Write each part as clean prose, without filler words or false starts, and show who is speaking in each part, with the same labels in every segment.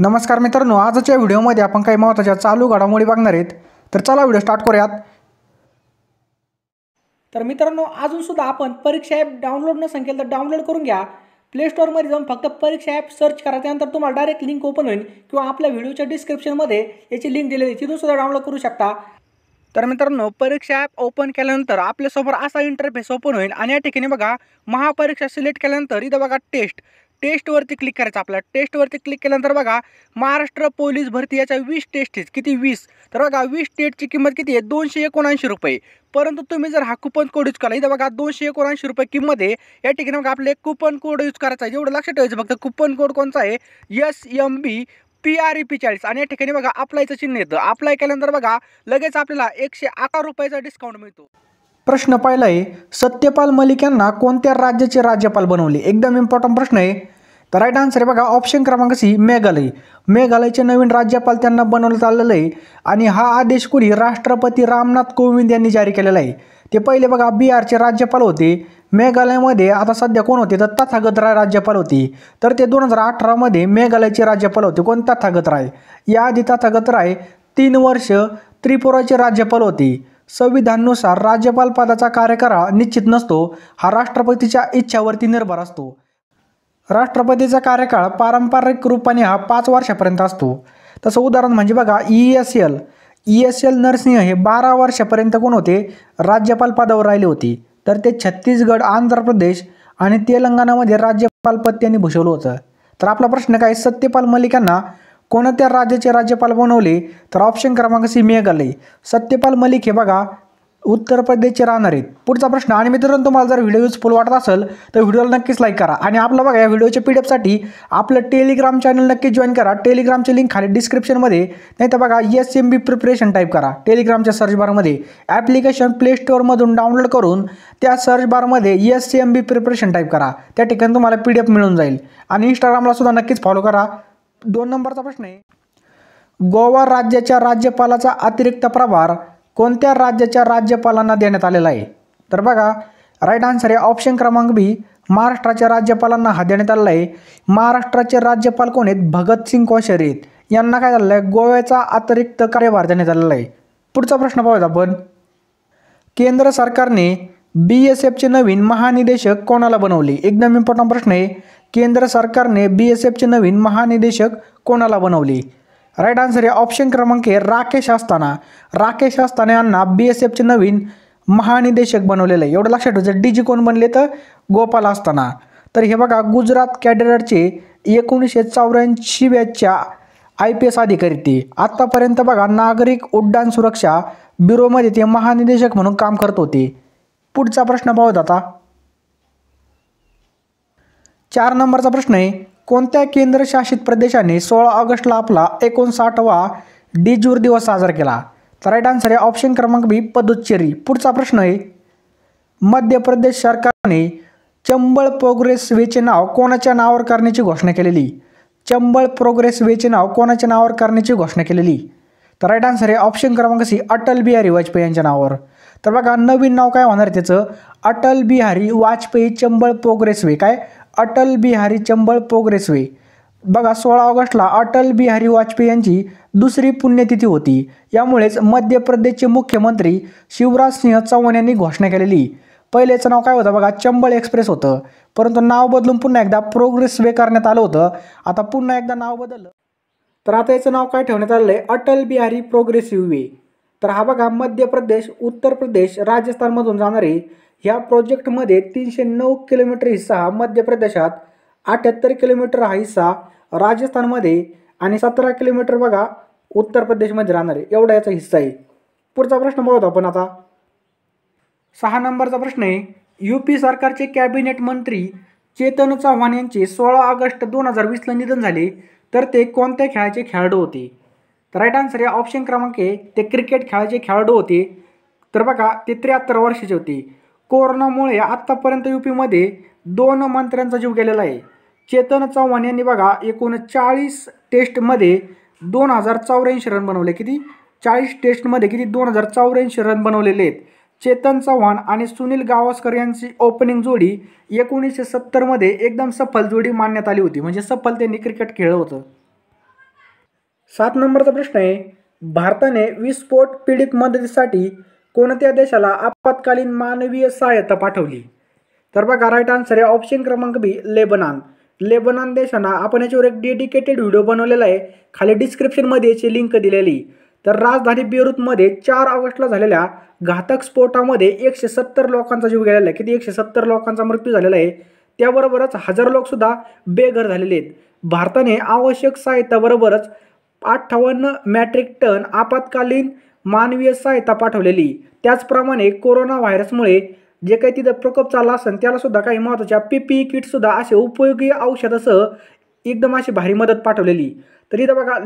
Speaker 1: नमस्कार मित्रांनो, आजच्या व्हिडिओमध्ये आपण काही महत्त्वाच्या चालू घडामोडी बघणार आहेत। तर चला व्हिडिओ स्टार्ट करूयात।
Speaker 2: तर मित्रांनो, अजून सुद्धा आपण परीक्षा ॲप डाउनलोड नसेल केलं तर डाउनलोड करून घ्या। प्ले स्टोअरमध्ये जाऊन फक्त परीक्षा ॲप सर्च करा, त्यानंतर तुम्हाला डायरेक्ट लिंक ओपन होईल किंवा आपल्या व्हिडिओच्या डिस्क्रिप्शनमध्ये याची लिंक दिलेली आहे, तिथून सुद्धा डाउनलोड करू शकता। तर मित्रांनो, परीक्षा ॲप ओपन केल्यानंतर आपल्यासमोर असा इंटरफेस ओपन होईल आणि या ठिकाणी बघा महापरीक्षा सिलेक्ट केल्यानंतर इथं बघा टेस्टवरती क्लिक करायचं। आपल्याला टेस्टवरती क्लिक केल्यानंतर बघा महाराष्ट्र पोलीस भरती याच्या 20 टेस्ट आहेत। किती 20? तर बघा 20 टेस्टची किंमत किती आहे? 279 रुपये। परंतु तुम्ही जर हा कुपन कोड यूज केला, इथं बघा 279 रुपये किंमत आहे। या ठिकाणी बघा आपले कुपन कोड यूज करायचा आहे। एवढं लक्षात ठेवायचं फक्त कुपन कोड कोणता आहे? SMB PREP 40 आणि या ठिकाणी बघा अप्लायचं चिन्ह येतं। अप्लाय केल्यानंतर बघा लगेच आपल्याला 111 रुपयाचा डिस्काउंट मिळतो।
Speaker 1: प्रश्न पहिला आहे, सत्यपाल मलिक यांना कोणत्या राज्याचे राज्यपाल बनवले? एकदम इम्पॉर्टंट प्रश्न आहे। तर राईट आन्सर आहे बघा ऑप्शन क्रमांक सी, मेघालय। मेघालयचे नवीन राज्यपाल त्यांना बनवण्यात आलेलं आहे आणि हा आदेश कोणी राष्ट्रपती रामनाथ कोविंद यांनी जारी केलेला आहे। ते पहिले बघा बिहारचे राज्यपाल होते। मेघालयमध्ये आता सध्या कोण होते? तर तथागत राय राज्यपाल होते। तर ते 2018 मध्ये मेघालयचे राज्यपाल होते। कोण? तथागत राय। याआधी तथागत राय 3 वर्ष त्रिपुराचे राज्यपाल होते। संविधानानुसार राज्यपाल पदाचा कार्यकाळ निश्चित नसतो, हा राष्ट्रपतीच्या इच्छावरती निर्भर असतो। राष्ट्रपतीचा कार्यकाळ पारंपरिक रूपाने हा 5 वर्षापर्यंत असतो। तसं उदाहरण म्हणजे बघा ESL नरसिंह हे 12 वर्षापर्यंत कोण होते? राज्यपाल पदावर राहिले होते। तर ते छत्तीसगड, आंध्र प्रदेश आणि तेलंगणामध्ये राज्यपाल पद त्यांनी भूषवलं होतं। तर आपला प्रश्न काय? सत्यपाल मलिक यांना कोणत्या राज्याचे राज्यपाल बनवले? तर ऑप्शन क्रमांक सी, मेघालय। सत्यपाल मलिक हे बघा उत्तर प्रदेशचे राहणार आहेत। पुढचा प्रश्न, आणि मित्रांनो तुम्हाला जर व्हिडिओ युजफुल वाटत असेल तर व्हिडिओला नक्कीच लाईक करा आणि आपलं बघा या व्हिडिओच्या PDF आपलं टेलिग्राम चॅनल नक्की जॉईन करा। टेलिग्रामची लिंक खाली डिस्क्रिप्शनमध्ये, नाही तर बघा SMB प्रिपरेशन टाईप करा टेलिग्रामच्या सर्च बारमध्ये। ॲप्लिकेशन प्ले स्टोअरमधून डाउनलोड करून त्या सर्च बारमध्ये SMB प्रिपरेशन टाईप करा, त्या ठिकाणी तुम्हाला PDF मिळून जाईल। आणि इंस्टाग्रामला सुद्धा नक्कीच फॉलो करा। 2 नंबरचा प्रश्न आहे, गोवा राज्याच्या राज्यपालाचा अतिरिक्त प्रभार कोणत्या राज्याच्या राज्यपालांना देण्यात आलेला आहे? तर बघा राईट आन्सर आहे ऑप्शन क्रमांक बी, महाराष्ट्राच्या राज्यपालांना हा देण्यात आलेला आहे। महाराष्ट्राचे राज्यपाल कोण आहेत? भगतसिंग कोश्यारी आहेत। यांना काय झालेलं आहे? गोव्याचा अतिरिक्त कार्यभार देण्यात आलेला आहे। पुढचा प्रश्न पाहूया आपण, केंद्र सरकारने BSFचे नवीन महानिदेशक कोणाला बनवले? एकदम इम्पॉर्टंट प्रश्न आहे। केंद्र सरकारने BSFचे नवीन महानिदेशक कोणाला बनवले? राईट आन्सर आहे ऑप्शन क्रमांक ए, राकेश अस्थाना। राकेश अस्थाना यांना BSFचे नवीन महानिदेशक बनवलेलं आहे। एवढं लक्षात ठेवायचं। DG कोण बनले? तर गोपाल अस्थाना। तर हे बघा गुजरात कॅडेटचे 1984 बॅचच्या IPS अधिकारी ते आत्तापर्यंत बघा नागरिक उड्डाण सुरक्षा ब्युरोमध्ये ते महानिदेशक म्हणून काम करत होते। पुढचा प्रश्न पाहूया आता, 4 नंबरचा प्रश्न आहे, कोणत्या केंद्रशासित प्रदेशाने 16 ऑगस्टला आपला 59वा डिजूर दिवस साजरा केला? तर राईट आन्सर आहे ऑप्शन क्रमांक बी, पुदुच्चेरी। पुढचा प्रश्न आहे, मध्य प्रदेश सरकारने चंबळ प्रोग्रेस वेचे नाव कोणाच्या नावावर करण्याची घोषणा केलेली? चंबळ प्रोग्रेस वेचे नाव कोणाच्या नावावर करण्याची घोषणा केलेली? तर राईट आन्सर आहे ऑप्शन क्रमांक सी, अटल बिहारी वाजपेयी यांच्या नावावर। तर बघा नवीन नाव काय होणार त्याचं? Atal Bihari Vajpayee Chambal progress way. काय? Atal Bihari Chambal progress way. बघा 16 ऑगस्टला अटल बिहारी वाजपेयी यांची दुसरी पुण्यतिथी होती। यामुळेच मध्य प्रदेशचे मुख्यमंत्री शिवराज सिंह चौहान यांनी घोषणा केलेली। पहिलेचं नाव काय होतं? बघा चंबळ एक्सप्रेस होतं, परंतु नाव बदलून पुन्हा एकदा प्रोग्रेस वे करण्यात आलं होतं। आता पुन्हा एकदा नाव बदललं, तर आता याचं नाव काय ठेवण्यात आलेलं आहे? अटल बिहारी प्रोग्रेसिव्ह वे। तर हा बघा मध्य प्रदेश, उत्तर प्रदेश, राजस्थानमधून जाणारे ह्या प्रोजेक्टमध्ये 309 किलोमीटर हिस्सा हा मध्य प्रदेशात, 78 किलोमीटर हा हिस्सा राजस्थानमध्ये आणि 17 किलोमीटर बघा उत्तर प्रदेशमध्ये राहणार आहे। एवढा याचा हिस्सा आहे। पुढचा प्रश्न पाहूया आपण आता, 6 नंबरचा प्रश्न आहे, UP सरकारचे कॅबिनेट मंत्री चेतन चव्हाण यांचे 16 ऑगस्ट 2020ला निधन झाले, तर ते कोणत्या खेळाचे खेळाडू होते? तर राईट आन्सर आहे ऑप्शन क्रमांक ए, ते क्रिकेट खेळाचे खेळाडू होते। तर बघा ते 73 वर्षाचे होते। कोरोनामुळे आत्तापर्यंत UPमध्ये 2 मंत्र्यांचा जीव गेलेला आहे। चेतन चव्हाण यांनी बघा एकूण 40 टेस्टमध्ये 2084 रन बनवले। किती? 40 टेस्टमध्ये किती? 2084 रन बनवलेले आहेत। चेतन चव्हाण आणि सुनील गावस्कर यांची ओपनिंग जोडी 1970 मध्ये एकदम सफल जोडी मानण्यात आली होती, म्हणजे सफल त्यांनी क्रिकेट खेळलं होतं। 7 नंबरचा प्रश्न आहे, भारताने विस्फोट पीडित मदतीसाठी कोणत्या देशाला आपत्कालीन मानवीय सहायता पाठवली? तर बघा राईट आन्सर आहे ऑप्शन क्रमांक बी, लेबनान. लेबनान देशानं आपण याच्यावर एक डेडिकेटेड व्हिडिओ बनवलेला आहे, खाली डिस्क्रिप्शनमध्ये याची लिंक दिलेली. तर राजधानी बेरूतमध्ये 4 ऑगस्टला झालेल्या घातक स्फोटामध्ये 170 लोकांचा जीव गेलेला आहे. किती? 170 लोकांचा मृत्यू झालेला आहे. त्याबरोबरच हजारो लोकसुद्धा बेघर झालेले आहेत. भारताने आवश्यक सहायताबरोबरच 58 मॅट्रिक टन आपत्कालीन मानवीय सहायता पाठवलेली. त्याचप्रमाणे कोरोना व्हायरसमुळे जे काही तिथं प्रकोप चालला असेल त्याला सुद्धा काही महत्त्वाच्या PPE किटसुद्धा असे उपयोगी औषधासह एकदम अशी भारी मदत पाठवलेली. तर इथं बघा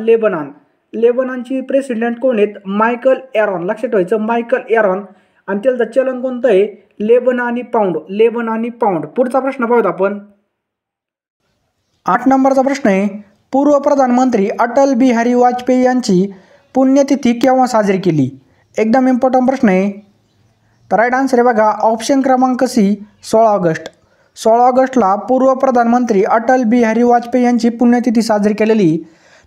Speaker 1: लेबनानची प्रेसिडेंट कोण आहेत? Michael Aaron. लक्षात ठेवायचं, मायकल एरॉन. आणि त्याचं चलन कोणतं आहे? लेबनानी पाऊंड. पुढचा प्रश्न पाहूया आपण. 8 नंबरचा प्रश्न आहे, पूर्व प्रधानमंत्री अटल बिहारी वाजपेयी यांची पुण्यतिथी केव्हा साजरी केली? एकदम इम्पॉर्टंट प्रश्न आहे. तर राईट आन्सर आहे बघा ऑप्शन क्रमांक सी, 16 ऑगस्ट. 16 ऑगस्टला पूर्व प्रधानमंत्री अटल बिहारी वाजपेयी यांची पुण्यतिथी साजरी केलेली.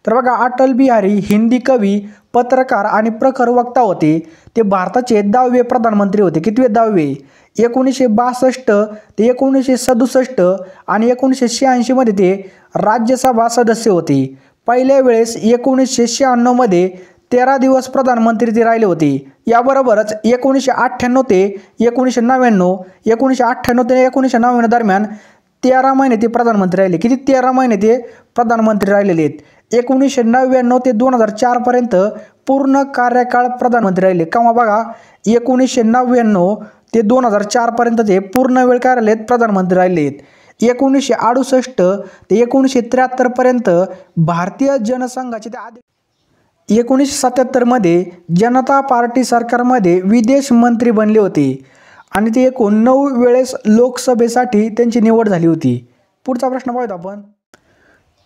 Speaker 1: तर बघा अटल बिहारी हिंदी कवी, पत्रकार आणि प्रखर वक्ता होते. ते भारताचे 10वे प्रधानमंत्री होते. कितवे? 10वे. 1962 ते 1967 आणि 1986 मध्ये ते राज्यसभा सदस्य होते. पहिल्या वेळेस 1996 मध्ये 13 दिवस प्रधानमंत्री ते राहिले होते. याबरोबरच 1998 ते 1999, 1998 ते 1999 दरम्यान 13 महिने ते प्रधानमंत्री राहिले. किती? 13 महिने ते प्रधानमंत्री राहिलेले आहेत. 1999 ते 2004 पर्यंत पूर्ण कार्यकाळ प्रधानमंत्री राहिले. केव्हा? बघा 1999 ते 2004 पर्यंत ते पूर्ण वेळ काय राहिलेत? प्रधानमंत्री राहिले आहेत. 1968 ते 1973 पर्यंत भारतीय जनसंघाचे ते 1977 मध्ये जनता पार्टी सरकारमध्ये विदेश मंत्री बनले होते आणि ते एकूण 9 वेळेस लोकसभेसाठी त्यांची निवड झाली होती. पुढचा प्रश्न पाहूया आपण.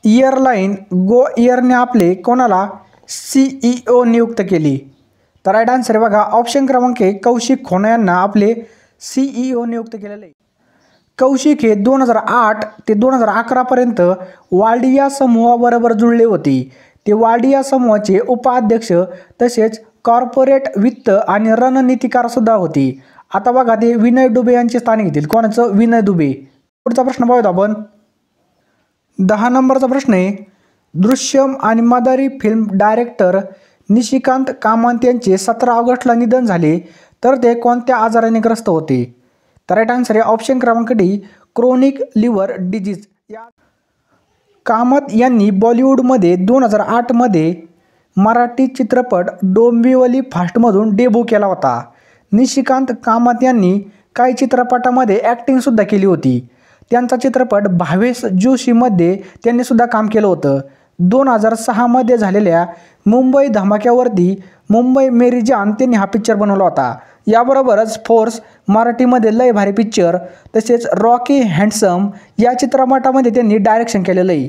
Speaker 1: एअरलाईन गो एअरने आपले कोणाला CEO नियुक्त केली? तर राईट आन्सर आहे बघा ऑप्शन क्रमांक 1, कौशिक खोना यांना आपले CEO नियुक्त केलेले. कौशिक हे 2008 ते 2011 पर्यंत वाडिया समूहाबरोबर जुळले होते. ते वाडिया समूहाचे उपाध्यक्ष तसेच कॉर्पोरेट वित्त आणि रणनीतिकार सुद्धा होते. आता बघा ते विनय दुबे यांचे स्थान घेतील. कोणाचं? विनय दुबे. पुढचा प्रश्न पाहूया आपण. 10 नंबरचा प्रश्न आहे, दृश्यम आणि मदारी फिल्म डायरेक्टर निशिकांत कामत यांचे 17 ऑगस्टला निधन झाले. तर ते कोणत्या आजाराने ग्रस्त होते? तर राईट आन्सर आहे ऑप्शन क्रमांक D, chronic liver disease. Kamath यांनी बॉलिवूडमध्ये 2008 मध्ये मराठी चित्रपट डोंबिवली फास्टमधून डेब्यू केला होता. निशिकांत कामत यांनी काही चित्रपटामध्ये ॲक्टिंगसुद्धा केली होती. त्यांचा चित्रपट भावेश जोशीमध्ये त्यांनी सुद्धा काम केलं होतं. 2006 मध्ये झालेल्या मुंबई धमाक्यावरती मुंबई मेरी जान त्यांनी हा पिक्चर बनवला होता. याबरोबरच फोर्स मराठीमध्ये लय भारी पिक्चर तसेच रॉकी हँडसम या चित्रपटामध्ये त्यांनी डायरेक्शन केलेलं आहे.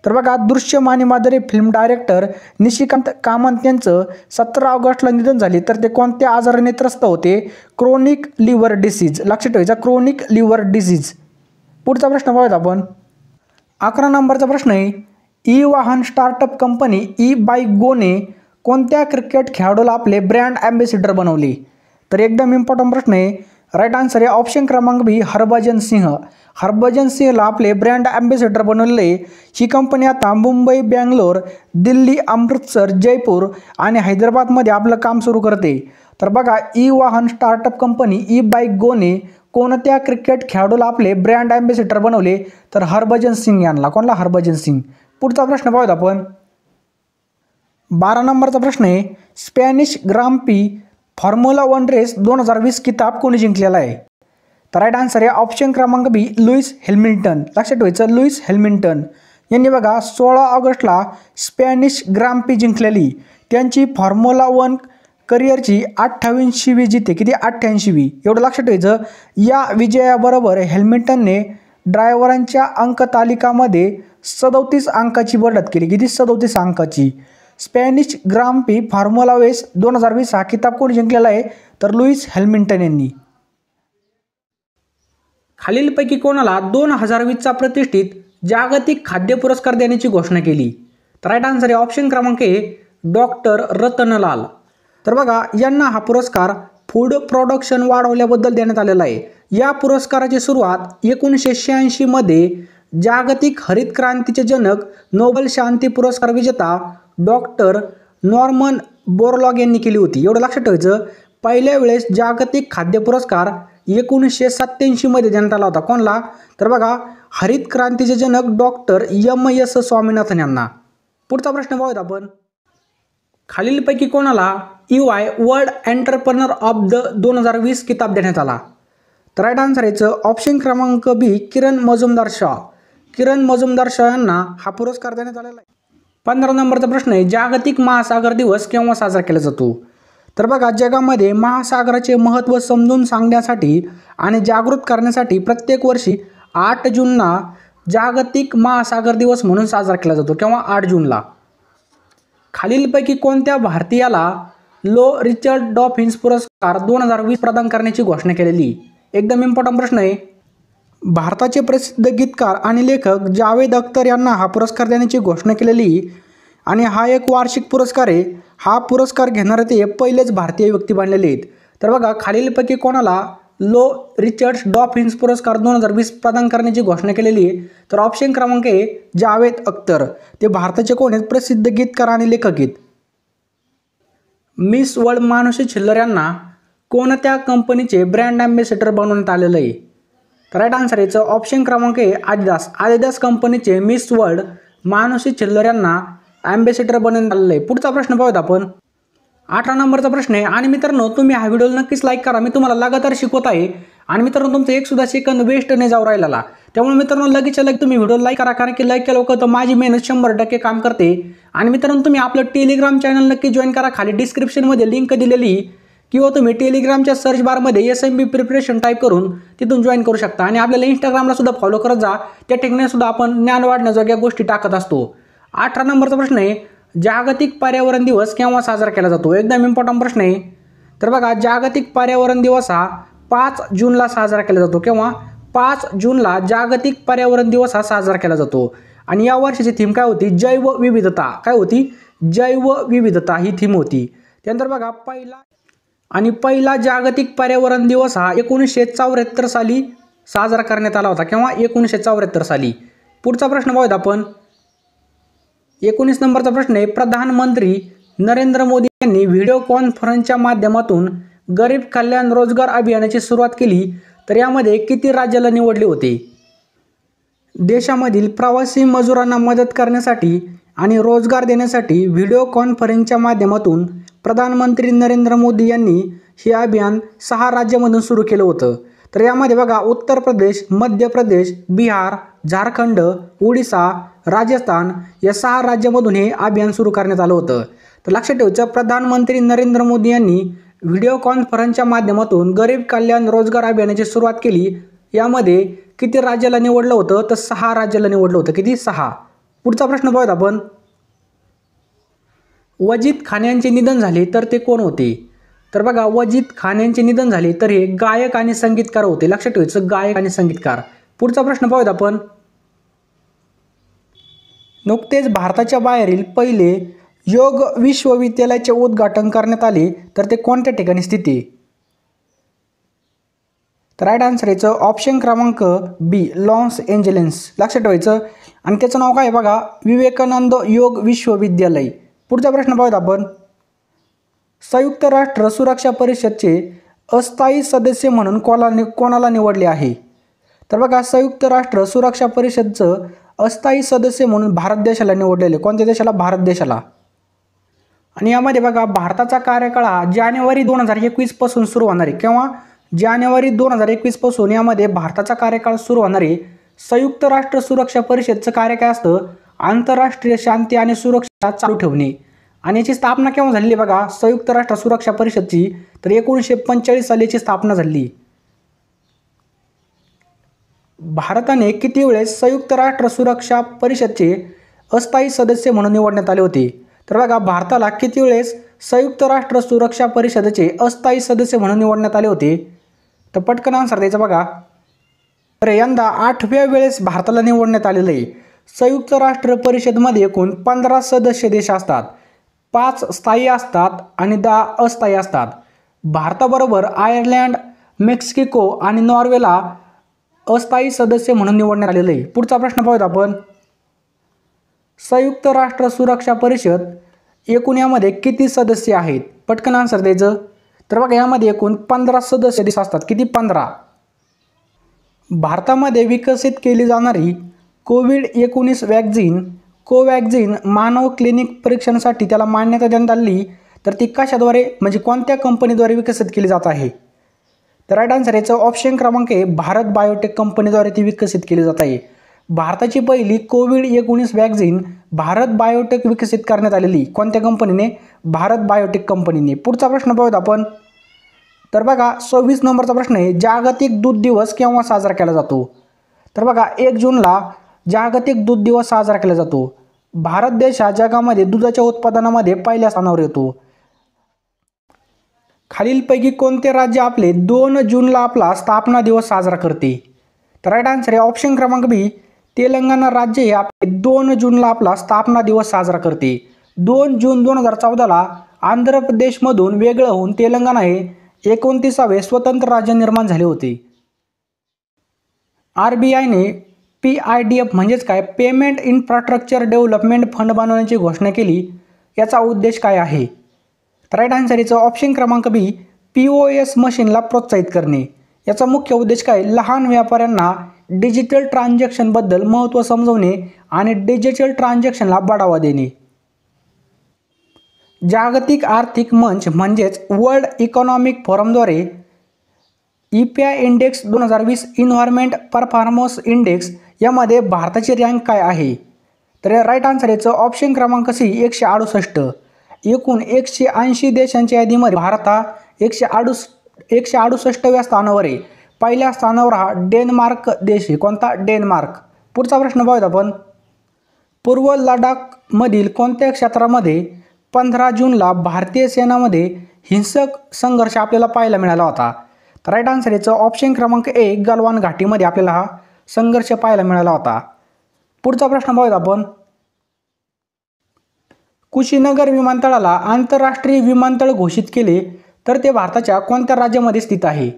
Speaker 1: तर बघा दृश्यम आणि माधुरी फिल्म डायरेक्टर निशिकांत कामत यांचं 17 ऑगस्टला निधन झाले. तर ते कोणत्या आजाराने त्रस्त होते? Chronic liver disease. लक्षात ठेवायचा, क्रोनिक लिव्हर डिसीज. पुढचा प्रश्न पाहूयात आपण. 11 नंबरचा प्रश्न आहे, ई वाहन स्टार्टअप कंपनी ई बाईक गोने कोणत्या क्रिकेट खेळाडूला आपले ब्रँड ॲम्बेसिडर बनवले? तर एकदम इम्पॉर्टंट प्रश्न आहे. राईट आन्सर आहे ऑप्शन क्रमांक बी, हरभजन सिंह. हरभजन सिंहला आपले ब्रँड ॲम्बेसिडर बनवलेले. ही कंपनी आता मुंबई, बँगलोर, दिल्ली, अमृतसर, जयपूर आणि हैदराबादमध्ये आपलं काम सुरू करते. तर बघा ई वाहन स्टार्टअप कंपनी ई बाईक गोने कोणत्या क्रिकेट खेळाडूला आपले ब्रँड ॲम्बेसिडर बनवले? तर हरभजन सिंग यांना. कोणला? हरभजन सिंग. पुढचा प्रश्न पाहूयात आपण. 12 नंबरचा प्रश्न आहे, स्पॅनिश ग्राम पी फॉर्म्युला 1 रेस 2020 किताब कोणी जिंकलेला आहे? तर राईट आन्सर आहे ऑप्शन क्रमांक बी, लुईस हॅमिल्टन. लक्षात ठेवायचं, लुईस हॅमिल्टन यांनी बघा 16 ऑगस्टला स्पॅनिश ग्राम पी जिंकलेली. त्यांची फॉर्म्युला 1 करिअरची 88वी जिते. किती? 88वी. एवढं लक्षात ठेवायचं. या विजयाबरोबर हॅमिल्टनने ड्रायव्हरांच्या अंकतालिकामध्ये 37 अंकाची बढत केली. किती? 37 अंकाची. स्पॅनिश ग्राम पी फॉर्म्युला 2020 हा किताब कोणी जिंकलेला आहे? तर लुईस हॅमिल्टन यांनी. खालीलपैकी कोणाला 2020चा प्रतिष्ठित जागतिक खाद्य पुरस्कार देण्याची घोषणा केली? तर राईट आन्सर आहे ऑप्शन क्रमांक ए डॉक्टर रतनलाल. तर बघा यांना हा पुरस्कार फूड प्रोडक्शन वाढवल्याबद्दल देण्यात आलेला आहे. या पुरस्काराची सुरुवात 1986 मध्ये जागतिक हरित क्रांतीचे जनक नोबेल शांती पुरस्कार विजेता डॉक्टर नॉर्मन बोरलॉग यांनी केली होती. एवढं लक्षात ठेवायचं. पहिल्या वेळेस जागतिक खाद्य पुरस्कार 1987 मध्ये देण्यात आला होता. कोणला? तर बघा हरित क्रांतीचे जनक डॉक्टर एम.एस. स्वामीनाथन यांना. पुढचा प्रश्न पाहूयात आपण. खालीलपैकी कोणाला EY world entrepreneur of the 2020 किताब देण्यात आला? तर राईट आन्सर याचं ऑप्शन क्रमांक बी किरण मजुमदार शॉ. किरण मजुमदार शॉ यांना हा पुरस्कार देण्यात आलेला आहे. 15 नंबरचा प्रश्न आहे जागतिक महासागर दिवस केव्हा साजरा केला जातो? तर बघा जगामध्ये महासागराचे महत्त्व समजून सांगण्यासाठी आणि जागृत करण्यासाठी प्रत्येक वर्षी 8 जूनला जागतिक महासागर दिवस म्हणून साजरा केला जातो. केव्हा? 8 जूनला. खालीलपैकी कोणत्या भारतीयाला लो रिचर्ड डॉफिन्स पुरस्कार 2020 प्रदान करण्याची घोषणा केलेली? एकदम इम्पॉर्टंट प्रश्न आहे. भारताचे प्रसिद्ध गीतकार आणि लेखक जावेद अख्तर यांना हा पुरस्कार देण्याची घोषणा केलेली आणि हा एक वार्षिक पुरस्कार आहे. हा पुरस्कार घेणारे ते पहिलेच भारतीय व्यक्ती बनलेले आहेत. तर बघा खालीलपैकी कोणाला लो रिचर्ड डॉफिन्स पुरस्कार 2020 प्रदान करण्याची घोषणा केलेली आहे? तर ऑप्शन क्रमांक ए जावेद अख्तर. ते भारताचे कोण आहेत? प्रसिद्ध गीतकार आणि लेखक आहेत. मिस वर्ल्ड मानुषी छिल्लर यांना कोणत्या कंपनीचे ब्रँड ॲम्बॅसेडर बनवण्यात आलेलं आहे? तर राईट आन्सर याचं ऑप्शन क्रमांक ए आदिदास. आदिदास कंपनीचे मिस वर्ल्ड मानुषी छिल्लर यांना ॲम्बॅसेडर बनवण्यात आलेलं आहे. पुढचा प्रश्न पाहूयात आपण. 18 नंबरचा प्रश्न आहे आणि मित्रांनो तुम्ही हा व्हिडिओ नक्कीच लाईक करा. मी तुम्हाला लगातार शिकवत आहे आणि मित्रांनो तुमचं एक सुद्धा सेकंद वेस्ट नाही जाऊ राहिलेला. त्यामुळे मित्रांनो लगेच तुम्ही व्हिडिओ लाईक करा, कारण की लाईक केलं तर माझी मेहनत 100% काम करते. आणि मित्रांनो तुम्ही आपलं टेलिग्राम चॅनल नक्की जॉईन करा. खाली डिस्क्रिप्शनमध्ये लिंक दिलेली किंवा तुम्ही टेलिग्रामच्या सर्च बारमध्ये SMB प्रिपरेशन टाईप करून तिथून जॉईन करू शकता. आणि आपल्याला इंस्टाग्रामला सुद्धा फॉलो करत जा. त्या ठिकाणी सुद्धा आपण ज्ञान वाढण्याजोग्या गोष्टी टाकत असतो. 18 नंबरचा प्रश्न आहे जागतिक पर्यावरण दिवस केव्हा साजरा केला जातो? एकदम इम्पॉर्टंट प्रश्न आहे. तर बघा जागतिक पर्यावरण दिवस हा 5 जूनला साजरा केला जातो. केव्हा? 5 जूनला जागतिक पर्यावरण दिवस हा साजरा केला जातो. आणि या वर्षाची थीम काय होती? जैवविविधता. काय होती? जैवविविधता ही थीम होती. त्यानंतर बघा पहिला जागतिक पर्यावरण दिवस हा 1974 साली साजरा करण्यात आला होता. केव्हा? 1974 साली. पुढचा प्रश्न पाहूयात आपण. 19 नंबरचा प्रश्न आहे प्रधानमंत्री नरेंद्र मोदी यांनी व्हिडिओ कॉन्फरन्सच्या माध्यमातून गरीब कल्याण रोजगार अभियानाची सुरुवात केली. तर यामध्ये किती राज्याला निवडले होते? देशामधील प्रवासी मजुरांना मदत करण्यासाठी आणि रोजगार देण्यासाठी व्हिडिओ कॉन्फरन्सच्या माध्यमातून प्रधानमंत्री नरेंद्र मोदी यांनी हे अभियान 6 राज्यांमधून सुरू केलं होतं. तर यामध्ये बघा उत्तर प्रदेश, मध्य प्रदेश, बिहार, झारखंड, ओडिसा, राजस्थान या 6 राज्यांमधून हे अभियान सुरू करण्यात आलं होतं. तर लक्षात ठेवायचं प्रधानमंत्री नरेंद्र मोदी यांनी व्हिडिओ कॉन्फरन्सच्या माध्यमातून गरीब कल्याण रोजगार अभियानाची सुरुवात केली. यामध्ये किती राज्याला निवडलं होतं? तर 6 राज्याला निवडलं होतं. किती? 6. पुढचा प्रश्न पाहूयात आपण. वजीद खान यांचे निधन झाले तर ते कोण होते? तर बघा वजीद खान यांचे निधन झाले तर हे गायक आणि संगीतकार होते. लक्षात ठेवायचं गायक आणि संगीतकार. पुढचा प्रश्न पाहूयात आपण. नुकतेच भारताच्या बाहेरील पहिले योग विश्वविद्यालयाचे उद्घाटन करण्यात आले तर ते कोणत्या ठिकाणी स्थित आहे? तर राईट आन्सर याचं ऑप्शन क्रमांक बी लॉस एंजेलिस. लक्षात ठेवायचं. आणि त्याचं नाव काय आहे बघा विवेकानंद योग विश्वविद्यालय. पुढचा प्रश्न पाहूयात आपण. संयुक्त राष्ट्र सुरक्षा परिषदचे अस्थायी सदस्य म्हणून कोणाला निवडले आहे? तर बघा संयुक्त राष्ट्र सुरक्षा परिषदचं अस्थायी सदस्य म्हणून भारत देशाला निवडलेले. कोणत्या देशाला? भारत देशाला. आणि यामध्ये बघा भारताचा कार्यकाळ हा जानेवारी 2021 पासून सुरू होणार आहे. केव्हा? जानेवारी 2021 पासून यामध्ये भारताचा कार्यकाळ सुरू होणार आहे. संयुक्त राष्ट्र सुरक्षा परिषदचं कार्य काय असतं? आंतरराष्ट्रीय शांती आणि सुरक्षा चालू ठेवणे. आणि याची स्थापना केव्हा झालेली बघा संयुक्त राष्ट्र सुरक्षा परिषदची? तर 1945 साली याची स्थापना झाली. भारताने किती वेळेस संयुक्त राष्ट्र सुरक्षा परिषदचे अस्थायी सदस्य म्हणून निवडण्यात आले होते? तर बघा भारताला किती वेळेस संयुक्त राष्ट्र सुरक्षा परिषदेचे अस्थायी सदस्य म्हणून निवडण्यात आले होते? तर पटकन आन्सर द्यायचं बघा. तर यंदा 8व्या वेळेस भारताला निवडण्यात आलेलं आहे. संयुक्त राष्ट्र परिषदेमध्ये एकूण 15 सदस्य देश असतात, 5 स्थायी असतात आणि 10 अस्थायी असतात. भारताबरोबर आयर्लंड, मेक्सिको आणि नॉर्वेला अस्थायी सदस्य म्हणून निवडण्यात आलेले आहे. पुढचा प्रश्न पाहूया आपण. संयुक्त राष्ट्र सुरक्षा परिषद एकूण यामध्ये किती सदस्य आहेत? पटकन आन्सर द्यायचं. तर बघा यामध्ये एकूण 15 सदस्य देश असतात. किती? 15. भारतामध्ये विकसित केली जाणारी कोविड-19 वॅक्सिन कोवॅक्सिन मानव क्लिनिक परीक्षणासाठी त्याला मान्यता देण्यात आली, तर ती कशाद्वारे म्हणजे कोणत्या कंपनीद्वारे विकसित केली जात आहे? तर राईट आन्सर याचं ऑप्शन क्रमांक आहे भारत बायोटेक कंपनीद्वारे ती विकसित केली जात आहे. भारताची पहिली कोविड-19 वॅक्सिन भारत बायोटेक विकसित करण्यात आलेली. कोणत्या कंपनीने? भारत बायोटेक कंपनीने. पुढचा प्रश्न पाहूयात आपण. तर बघा 26 नंबरचा प्रश्न आहे, जागतिक दूध दिवस केव्हा साजरा केला जातो? तर बघा 1 जूनला जागतिक दूध दिवस साजरा केला जातो. भारत देश हा जगामध्ये दुधाच्या उत्पादनामध्ये पहिल्या स्थानावर येतो. खालीलपैकी कोणते राज्य आपले 2 जूनला आपला स्थापना दिवस साजरा करते? तर राईट आन्सर आहे ऑप्शन क्रमांक बी, तेलंगणा राज्य हे आपले 2 जूनला आपला स्थापना दिवस साजरा करते. 2 जून 2014ला आंध्र प्रदेशमधून वेगळं होऊन तेलंगणा हे 29वे स्वतंत्र राज्य निर्माण झाले होते. RBIने PIDF म्हणजेच काय, पेमेंट इन्फ्रास्ट्रक्चर डेव्हलपमेंट फंड बनवण्याची घोषणा केली. याचा उद्देश काय आहे? तर राईट आन्सर याचं ऑप्शन क्रमांक बी, POS मशीनला प्रोत्साहित करणे. याचा मुख्य उद्देश काय? लहान व्यापाऱ्यांना डिजिटल ट्रान्झॅक्शनबद्दल महत्त्व समजवणे आणि डिजिटल ट्रान्झॅक्शनला बढावा देणे. जागतिक आर्थिक मंच म्हणजेच वर्ल्ड इकॉनॉमिक फोरमद्वारे EPI index 2020 environment performance index यामध्ये भारताची रँक काय आहे? तर राईट आन्सर याचं ऑप्शन क्रमांक सी, 168. एकूण 180 देशांच्या यादीमध्ये भारत हा 168व्या स्थानावर आहे. पहिल्या स्थानावर हा डेन्मार्क देश आहे. कोणता? डेन्मार्क. पुढचा प्रश्न पाहूयात आपण. पूर्व लडाखमधील कोणत्या क्षेत्रामध्ये 15 जूनला भारतीय सेनामध्ये हिंसक संघर्ष आपल्याला पाहायला मिळाला होता? तर राईट आन्सर याचं ऑप्शन क्रमांक ए, गलवान घाटीमध्ये आपल्याला हा संघर्ष पाहायला मिळाला होता. पुढचा प्रश्न पाहूयात आपण. कुशीनगर विमानतळाला आंतरराष्ट्रीय विमानतळ घोषित केले, तर ते भारताच्या कोणत्या राज्यामध्ये स्थित आहे?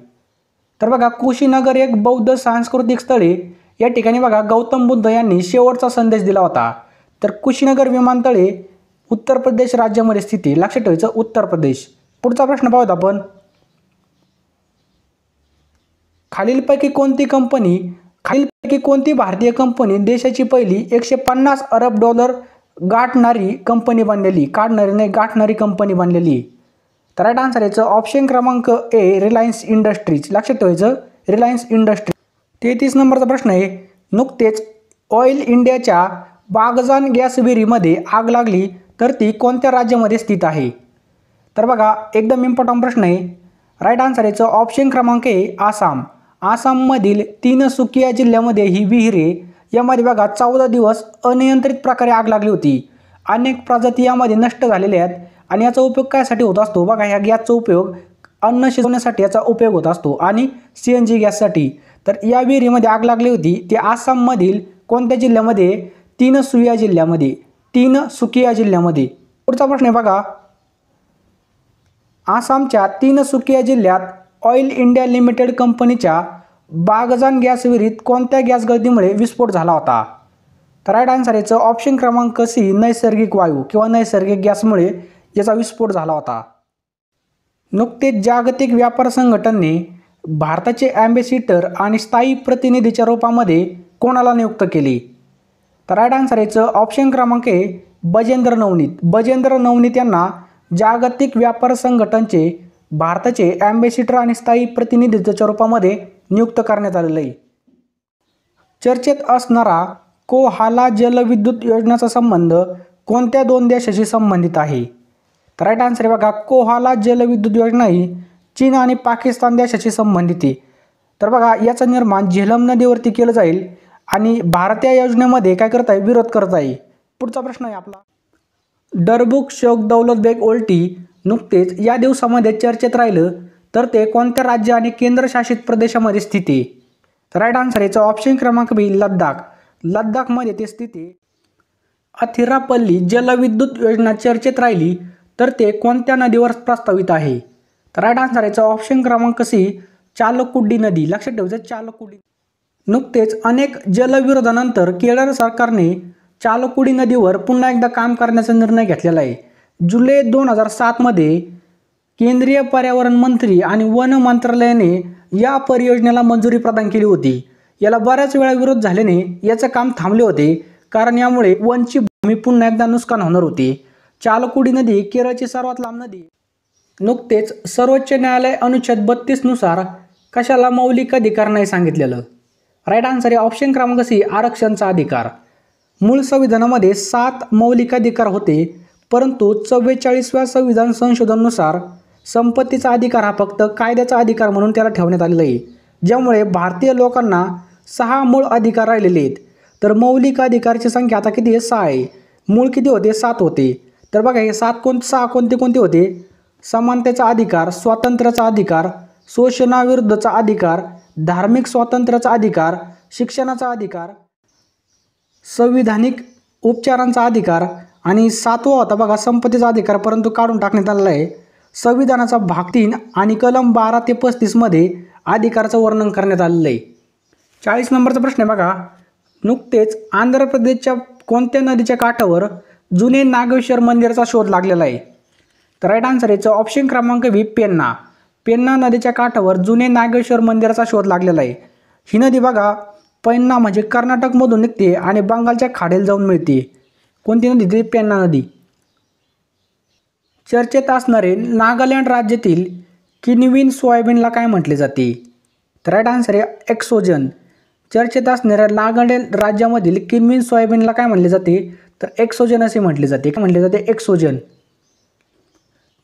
Speaker 1: तर बघा कुशीनगर एक बौद्ध सांस्कृतिक स्थळ आहे. या ठिकाणी बघा गौतम बुद्ध यांनी शेवटचा संदेश दिला होता. तर कुशीनगर विमानतळ हे उत्तर प्रदेश राज्यामध्ये स्थित आहे. लक्षात ठेवायचं, उत्तर प्रदेश. पुढचा प्रश्न पाहूयात आपण. खालीलपैकी कोणती भारतीय कंपनी देशाची पहिली $150 अरब गाठणारी कंपनी बनलेली? गाठणारी कंपनी बनलेली. तर राईट आन्सर याचं ऑप्शन क्रमांक ए, रिलायन्स इंडस्ट्रीज. लक्षात ठेवायचं, रिलायन्स इंडस्ट्री. 33 नंबरचा प्रश्न आहे, नुकतेच ऑइल इंडियाच्या बागजान गॅस विहिरीमध्ये आग लागली, तर ती कोणत्या राज्यामध्ये स्थित आहे? तर बघा एकदम इम्पॉर्टंट प्रश्न आहे. राईट आन्सर याचं ऑप्शन क्रमांक ए, आसाम. आसाममधील तिनसुकिया जिल्ह्यामध्ये ही विहीर आहे. यामध्ये बघा 14 दिवस अनियंत्रित प्रकारे आग लागली होती. अनेक प्रजाती यामध्ये नष्ट झालेल्या आहेत आणि याचा उपयोग कायसाठी होत असतो? बघा ह्या गॅसचा उपयोग अन्न शिजवण्यासाठी याचा उपयोग होत असतो आणि CNG गॅससाठी. तर या विहिरीमध्ये आग लागली होती ती आसाममधील कोणत्या जिल्ह्यामध्ये? तिनसुकिया जिल्ह्यामध्ये. पुढचा प्रश्न आहे बघा. आसामच्या तिनसुकिया जिल्ह्यात ऑइल इंडिया लिमिटेड कंपनीच्या बागजान गॅस विहिरीत कोणत्या गॅस गळतीमुळे विस्फोट झाला होता? तर राईट आन्सर याचं ऑप्शन क्रमांक सी, नैसर्गिक वायू किंवा नैसर्गिक गॅसमुळे याचा विस्फोट झाला होता. नुकतेच जागतिक व्यापार संघटनेने भारताचे ॲम्बेसिडर आणि स्थायी प्रतिनिधीच्या रूपामध्ये कोणाला नियुक्त केले? तर राईट आन्सर याचं ऑप्शन क्रमांक ए, बजेंद्र नवनीत यांना जागतिक व्यापार संघटनेचे भारताचे ॲम्बेसिडर आणि स्थायी प्रतिनिधीच्या रूपामध्ये नियुक्त करण्यात आलेलं आहे. चर्चेत असणारा कोहाला जलविद्युत योजनेचा संबंध कोणत्या 2 देशाशी संबंधित आहे? तर राईट आन्सर आहे बघा, कोहाला जलविद्युत योजना ही चीन आणि पाकिस्तान देशाशी संबंधित आहे. तर बघा याचं निर्माण झेलम नदीवरती केलं जाईल आणि भारत या योजनेमध्ये काय करत आहे? विरोध करत आहे. पुढचा प्रश्न आहे आपला. डरबुक शौक दौलत बेग ओल्टी नुकतेच या दिवसामध्ये चर्चेत राहिलं, तर ते कोणत्या राज्य आणि केंद्रशासित प्रदेशामध्ये स्थित आहे? तर राईट आन्सर याचं ऑप्शन क्रमांक बी, लडाख. लडाखमध्ये ते स्थित आहे. अथिरापल्ली जलविद्युत योजना चर्चेत राहिली तर ते कोणत्या नदीवर प्रस्तावित आहे? तर राईट आन्सर याचा ऑप्शन क्रमांक सी चालकुडी नदी. लक्षात ठेवायचं चालकुडी. नुकतेच अनेक जलविरोधानंतर केरळ सरकारने चालकुडी नदीवर पुन्हा एकदा काम करण्याचा निर्णय घेतलेला आहे. जुलै 2007मध्ये केंद्रीय पर्यावरण मंत्री आणि वन मंत्रालयाने या परियोजनेला मंजुरी प्रदान केली होती. याला बऱ्याच वेळा विरोध झाल्याने याचं काम थांबले होते, कारण यामुळे वनची भूमी पुन्हा एकदा नुकसान होणार होते. चालकुडी नदी केरळची सर्वात लांब नदी. नुकतेच सर्वोच्च न्यायालय अनुच्छेद 32 नुसार कशाला मौलिक अधिकार नाही सांगितलेलं? राईट आन्सर आहे ऑप्शन क्रमांक सी आरक्षणचा अधिकार. मूळ संविधानामध्ये 7 मौलिक अधिकार होते, परंतु 44व्या संविधान संशोधनानुसार संपत्तीचा अधिकार हा फक्त कायद्याचा अधिकार म्हणून त्याला ठेवण्यात आलेला आहे, ज्यामुळे भारतीय लोकांना 6 मूळ अधिकार राहिलेले आहेत. तर मौलिक अधिकारची संख्या आता किती आहे? 6 आहे. मूळ किती होते? 7 होते. तर बघा हे 6 कोणते कोणते होते? समानतेचा अधिकार, स्वातंत्र्याचा अधिकार, शोषणाविरुद्धचा अधिकार, धार्मिक स्वातंत्र्याचा अधिकार, शिक्षणाचा अधिकार, संविधानिक उपचारांचा अधिकार आणि 7वा होता बघा संपत्तीचा अधिकार, परंतु काढून टाकण्यात आलेला आहे. संविधानाचा भाग 3 आणि कलम 12 ते 35 मध्ये अधिकाराचं वर्णन करण्यात आलेलं आहे. 40 नंबरचा प्रश्न आहे बघा. नुकतेच आंध्र प्रदेशच्या कोणत्या नदीच्या काठावर जुने नागेश्वर मंदिराचा शोध लागलेला आहे? तर राईट आन्सर याचं ऑप्शन क्रमांक बी पेन्ना. पेन्ना नदीच्या काठावर जुने नागेश्वर मंदिराचा शोध लागलेला आहे. ही नदी बघा पेन्ना म्हणजे कर्नाटकमधून निघते आणि बंगालच्या खाडीला जाऊन मिळते. कोणती नदी? ती पेन्ना नदी. चर्चेत असणारे नागालँड राज्यातील किनविन सोयाबीनला काय म्हटले जाते? तर राईट आन्सर आहे एक्सोजन. चर्चेत असणाऱ्या नागालँड राज्यामधील किनविन सोयाबीनला काय म्हटले जाते? तर एक्सोजन असे म्हटले जाते. काय म्हटले जाते? एक्सोजन.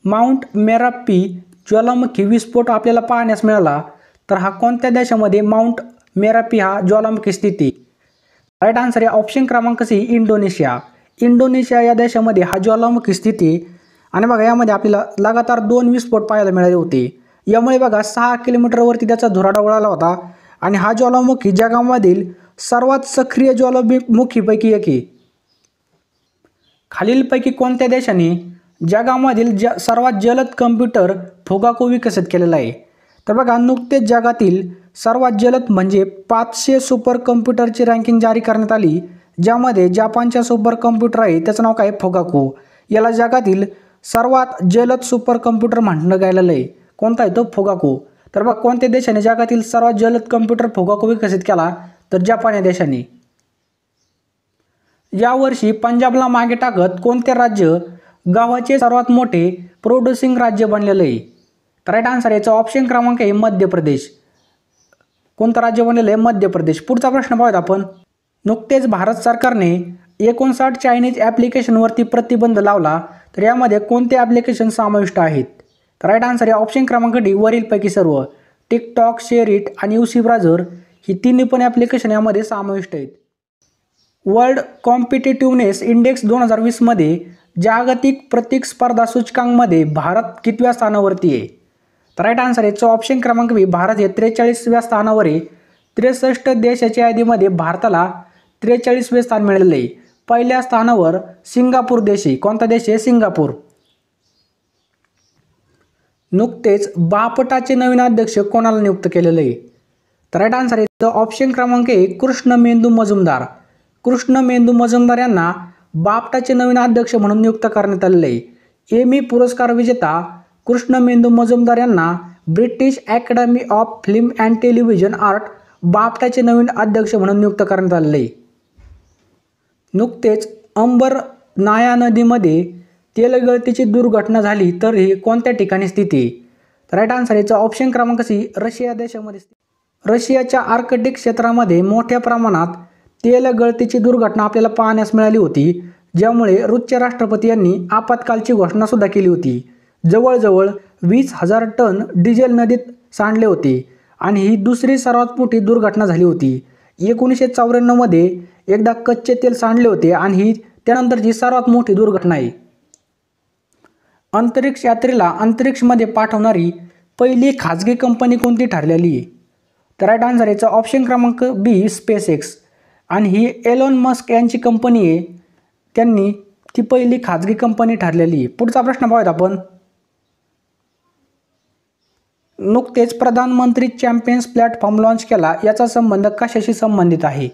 Speaker 1: माउंट मेराप्पी ज्वालामुखी विस्फोट आपल्याला पाहण्यास मिळाला तर हा कोणत्या देशामध्ये माउंट मेराप्पी हा ज्वालामुखी स्थिती? राईट आन्सर आहे ऑप्शन क्रमांक सी इंडोनेशिया. इंडोनेशिया या देशामध्ये हा ज्वालामुखी स्थिती. आणि बघा यामध्ये आपल्याला लगातार 2 विस्फोट पाहायला मिळाले होते. यामुळे बघा 6 किलोमीटरवरती त्याचा धुराडा उडाला होता आणि हा ज्वालामुखी जगामधील सर्वात सक्रिय ज्वालामुखीपैकी एक आहे. खालीलपैकी कोणत्या देशाने जगामधील सर्वात जलद कम्प्युटर फोगाको विकसित केलेला आहे? तर बघा नुकतेच जगातील सर्वात जलद म्हणजे 500 सुपर कम्प्युटरची रँकिंग जारी करण्यात आली, ज्यामध्ये जपानच्या सुपर कम्प्युटर आहे त्याचं नाव काय? फोगाको. याला जगातील सर्वात जलद सुपर कम्प्युटर म्हटलं गेलेलं आहे. कोणता आहे तो? फोगाको. तर बघा कोणत्या देशाने जगातील सर्वात जलद कम्प्युटर फोगाको विकसित केला? तर जपान या देशाने. यावर्षी पंजाबला मागे टाकत कोणते राज्य गव्हाचे सर्वात मोठे प्रोड्युसिंग राज्य बनलेलं आहे? तर राईट आन्सर याचा ऑप्शन क्रमांक आहे मध्य प्रदेश. कोणतं राज्य बनलेलं आहे? मध्य प्रदेश. पुढचा प्रश्न पाहूयात आपण. नुकतेच भारत सरकारने 59 चायनीज ॲप्लिकेशनवरती प्रतिबंध लावला, तर यामध्ये कोणते ॲप्लिकेशन समाविष्ट आहेत? तर राईट आन्सर आहे ऑप्शन क्रमांक डी वरीलपैकी सर्व. टिकटॉक, शेअरइट आणि यूसी ब्राउझर ही तिन्ही पण ॲप्लिकेशन यामध्ये समाविष्ट आहेत. वर्ल्ड कॉम्पिटिटिव्हनेस इंडेक्स 2020 मध्ये जागतिक प्रतिस्पर्धा सूचकांकमध्ये भारत कितव्या स्थानावरती आहे? तर राईट आन्सर याचं ऑप्शन क्रमांक बी भारत हे 43व्या स्थानावर आहे. 63 देशाच्या यादीमध्ये भारताला 43वे स्थान मिळालेलं आहे. पहिल्या स्थानावर सिंगापूर देश आहे. कोणता देश आहे? सिंगापूर. नुकतेच बापटाचे नवीन अध्यक्ष कोणाला नियुक्त केलेलं आहे? तर राईट आन्सर आहे ऑप्शन क्रमांक ए कृष्णमेंदू मजुमदार. कृष्णमेंदू मजुमदार यांना बापटाचे नवीन अध्यक्ष म्हणून नियुक्त करण्यात आलेले आहे. एमी पुरस्कार विजेता कृष्णमेंदू मजुमदार यांना British Academy of Film and Television Art बापटाचे नवीन अध्यक्ष म्हणून नियुक्त करण्यात आलेले आहे. नुकतेच अंबर नाया नदीमध्ये तेलगळतीची दुर्घटना झाली, तर ही कोणत्या ठिकाणी स्थित आहे? तर राईट आन्सर याचा ऑप्शन क्रमांक सी रशिया देशामध्ये. रशियाच्या आर्कटिक क्षेत्रामध्ये मोठ्या प्रमाणात तेलगळतीची दुर्घटना आपल्याला पाहण्यास मिळाली होती, ज्यामुळे रूसचे राष्ट्रपती यांनी आपत्कालची घोषणा सुद्धा केली होती. जवळजवळ 20,000 टन डिझेल नदीत सांडले होते आणि ही दुसरी सर्वात मोठी दुर्घटना झाली होती. 1994 मध्ये एकदा कच्चे तेल सांडले होते आणि ही त्यानंतरची सर्वात मोठी दुर्घटना आहे. अंतरिक्ष यात्रेला अंतरिक्षमध्ये पाठवणारी पहिली खाजगी कंपनी कोणती ठरलेली आहे? तर राईट आन्सर याचा ऑप्शन क्रमांक बी स्पेस एक्स. आणि ही एलोन मस्क यांची कंपनी आहे, त्यांनी ती पहिली खाजगी कंपनी ठरलेली आहे. पुढचा प्रश्न पाहूयात आपण. नुकतेच प्रधानमंत्री चॅम्पियन्स प्लॅटफॉर्म लॉन्च केला, याचा संबंध कशाशी संबंधित आहे?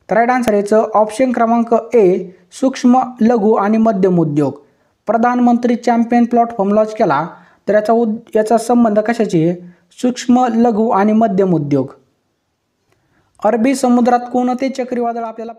Speaker 1: तर राईट आन्सर याचं ऑप्शन क्रमांक ए, सूक्ष्म लघु आणि मध्यम उद्योग. प्रधानमंत्री चॅम्पियन प्लॅटफॉर्म लॉन्च केला, तर याचा संबंध कशाशी आहे? सूक्ष्म लघु आणि मध्यम उद्योग. अरबी समुद्रात कोणते चक्रीवादळ आपल्याला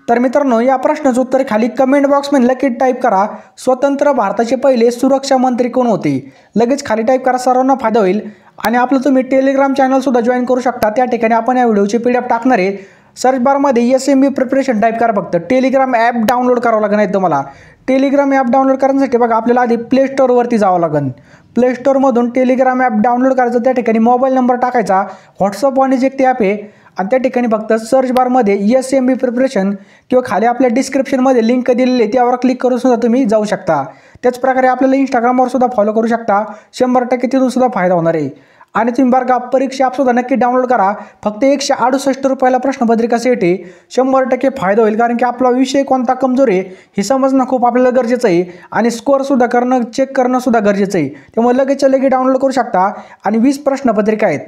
Speaker 1: तर मित्रांनो, या प्रश्नाचं उत्तर खाली कमेंट बॉक्समध्ये लगेच टाईप करा. स्वतंत्र भारताचे पहिले सुरक्षा मंत्री कोण होते? लगेच खाली टाईप करा, सर्वांना फायदा होईल. आणि आपलं तुम्ही टेलिग्राम चॅनलसुद्धा जॉईन करू शकता. त्या ठिकाणी आपण या व्हिडिओची PDF टाकणार आहे. सर्च बारमध्ये SMB प्रिपरेशन टाईप करा. फक्त टेलिग्राम ॲप डाउनलोड करावं लागेल. नाही तुम्हाला टेलिग्राम ॲप डाउनलोड करण्यासाठी बघा आपल्याला आधी प्ले स्टोअरवरती जावं लागेल. प्ले स्टोअरमधून टेलिग्राम ॲप डाउनलोड करायचं. त्या ठिकाणी मोबाईल नंबर टाकायचा. व्हॉट्सअप आणि एक ते ॲप आहे आणि त्या ठिकाणी फक्त सर्च बारमध्ये SMB प्रिपरेशन किंवा खाली आपल्या डिस्क्रिप्शनमध्ये लिंक दिलेली आहे, त्यावर क्लिक करून सुद्धा तुम्ही जाऊ शकता. त्याच प्रकारे आपल्याला इंस्टाग्रामवर सुद्धा फॉलो करू शकता. 100% तिथून सुद्धा फायदा होणार आहे. आणि तुम्ही बरं का परीक्षा ॲपसुद्धा नक्की डाउनलोड करा. फक्त 168 रुपयाला प्रश्नपत्रिका सेट आहे. 100% फायदा होईल, कारण की आपला विषय कोणता कमजोर आहे हे समजणं खूप आपल्याला गरजेचं आहे. आणि स्कोअरसुद्धा चेक करणं सुद्धा गरजेचं आहे. त्यामुळे लगेच डाउनलोड करू शकता. आणि 20 प्रश्नपत्रिका आहेत.